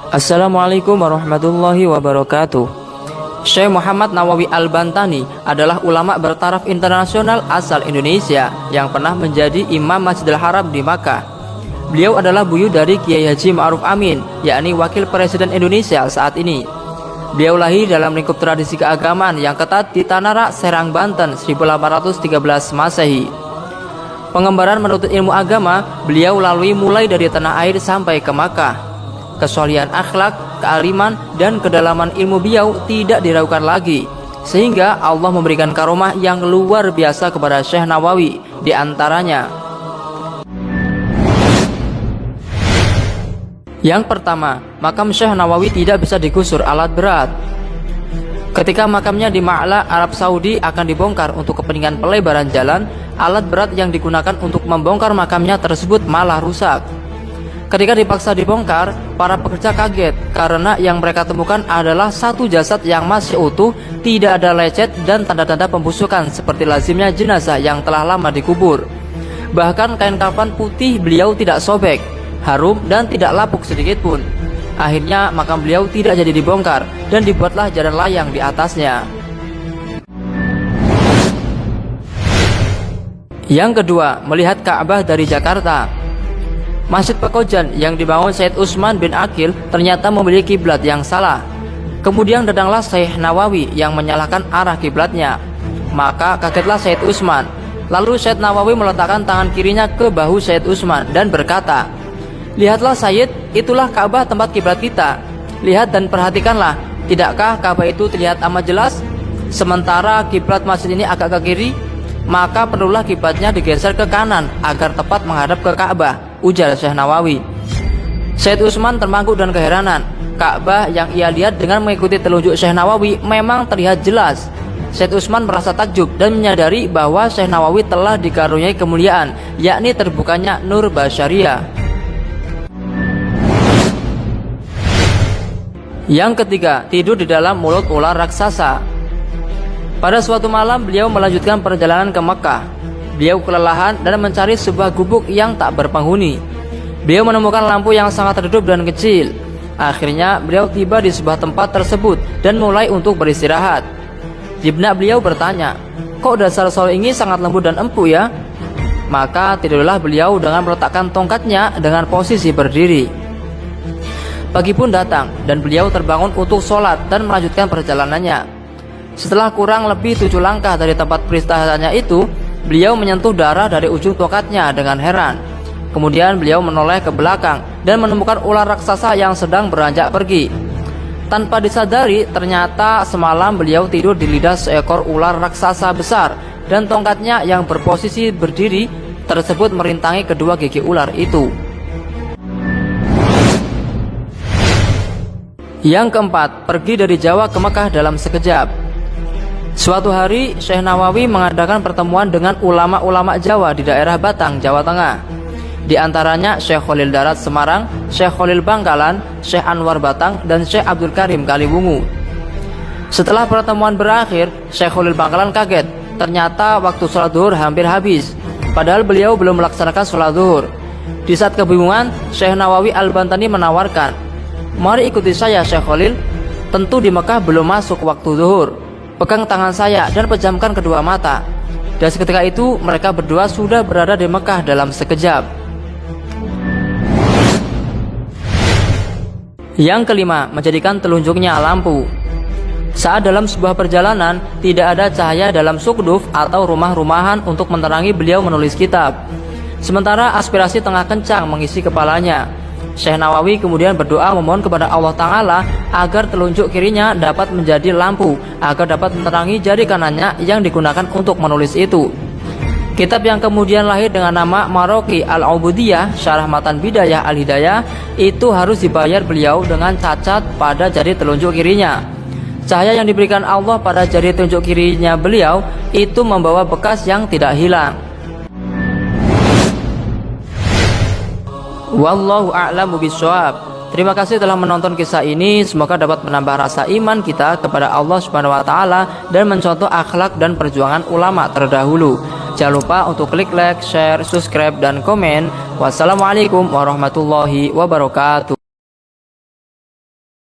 Assalamualaikum warahmatullahi wabarakatuh. Syekh Muhammad Nawawi Al-Bantani adalah ulama bertaraf internasional asal Indonesia yang pernah menjadi imam Masjidil Haram di Makkah. Beliau adalah buyut dari Kiai Haji Ma'ruf Amin, yakni wakil presiden Indonesia saat ini. Beliau lahir dalam lingkup tradisi keagamaan yang ketat di Tanara, Serang, Banten 1813 Masehi. Pengembaraan menuntut ilmu agama beliau lalui mulai dari tanah air sampai ke Makkah. Kesolihan akhlak, kealiman, dan kedalaman ilmu beliau tidak diragukan lagi, sehingga Allah memberikan karomah yang luar biasa kepada Syekh Nawawi. Di antaranya, yang pertama, makam Syekh Nawawi tidak bisa digusur alat berat. Ketika makamnya di Ma'la, Arab Saudi akan dibongkar untuk kepentingan pelebaran jalan, alat berat yang digunakan untuk membongkar makamnya tersebut malah rusak. Ketika dipaksa dibongkar, para pekerja kaget karena yang mereka temukan adalah satu jasad yang masih utuh, tidak ada lecet dan tanda-tanda pembusukan seperti lazimnya jenazah yang telah lama dikubur. Bahkan kain kafan putih beliau tidak sobek, harum, dan tidak lapuk sedikit pun. Akhirnya makam beliau tidak jadi dibongkar dan dibuatlah jalan layang di atasnya. Yang kedua, melihat Ka'bah dari Jakarta. Masjid Pekojan yang dibangun Said Utsman bin Aqil ternyata memiliki kiblat yang salah. Kemudian datanglah Syekh Nawawi yang menyalahkan arah kiblatnya. Maka kagetlah Said Utsman. Lalu Syekh Nawawi meletakkan tangan kirinya ke bahu Said Utsman dan berkata, "Lihatlah Sayyid, itulah Ka'bah tempat kiblat kita. Lihat dan perhatikanlah, tidakkah Ka'bah itu terlihat amat jelas? Sementara kiblat masjid ini agak ke kiri, maka perlulah kiblatnya digeser ke kanan agar tepat menghadap ke Ka'bah," ujar Syekh Nawawi. Said Utsman termangu dan keheranan. Ka'bah yang ia lihat dengan mengikuti telunjuk Syekh Nawawi memang terlihat jelas. Said Utsman merasa takjub dan menyadari bahwa Syekh Nawawi telah dikaruniai kemuliaan, yakni terbukanya nur basyariah. Yang ketiga, tidur di dalam mulut ular raksasa. Pada suatu malam beliau melanjutkan perjalanan ke Makkah. Beliau kelelahan dan mencari sebuah gubuk yang tak berpenghuni. Beliau menemukan lampu yang sangat redup dan kecil. Akhirnya beliau tiba di sebuah tempat tersebut dan mulai untuk beristirahat. Di benak beliau bertanya, "Kok dasar sol ini sangat lembut dan empuk ya?" Maka tidurlah beliau dengan meletakkan tongkatnya dengan posisi berdiri. Pagi pun datang dan beliau terbangun untuk sholat dan melanjutkan perjalanannya. Setelah kurang lebih 7 langkah dari tempat peristirahatannya itu, beliau menyentuh darah dari ujung tongkatnya dengan heran. Kemudian beliau menoleh ke belakang dan menemukan ular raksasa yang sedang beranjak pergi. Tanpa disadari, ternyata semalam beliau tidur di lidah seekor ular raksasa besar, dan tongkatnya yang berposisi berdiri tersebut merintangi kedua gigi ular itu. Yang keempat, pergi dari Jawa ke Mekah dalam sekejap. Suatu hari, Syekh Nawawi mengadakan pertemuan dengan ulama-ulama Jawa di daerah Batang, Jawa Tengah. Di antaranya Syekh Khalil Darat Semarang, Syekh Khalil Bangkalan, Syekh Anwar Batang, dan Syekh Abdul Karim Kaliwungu. Setelah pertemuan berakhir, Syekh Khalil Bangkalan kaget. Ternyata waktu sholat zuhur hampir habis, padahal beliau belum melaksanakan sholat zuhur. Di saat kebingungan, Syekh Nawawi Al-Bantani menawarkan, "Mari ikuti saya Syekh Khalil. Tentu di Mekah belum masuk waktu zuhur. Pegang tangan saya dan pejamkan kedua mata." Dan seketika itu mereka berdua sudah berada di Mekah dalam sekejap. Yang kelima, menjadikan telunjuknya lampu. Saat dalam sebuah perjalanan, tidak ada cahaya dalam sukduf atau rumah-rumahan untuk menerangi beliau menulis kitab. Sementara aspirasi tengah kencang mengisi kepalanya. Syekh Nawawi kemudian berdoa memohon kepada Allah Ta'ala agar telunjuk kirinya dapat menjadi lampu, agar dapat menerangi jari kanannya yang digunakan untuk menulis itu. Kitab yang kemudian lahir dengan nama Maraqi Al-Ubudiyah, Syarah Matan Bidayah Al-Hidayah, itu harus dibayar beliau dengan cacat pada jari telunjuk kirinya. Cahaya yang diberikan Allah pada jari telunjuk kirinya beliau itu membawa bekas yang tidak hilang. Wallahu a'lamu bishawab. Terima kasih telah menonton kisah ini. Semoga dapat menambah rasa iman kita kepada Allah Subhanahu wa taala dan mencontoh akhlak dan perjuangan ulama terdahulu. Jangan lupa untuk klik like, share, subscribe, dan komen. Wassalamualaikum warahmatullahi wabarakatuh.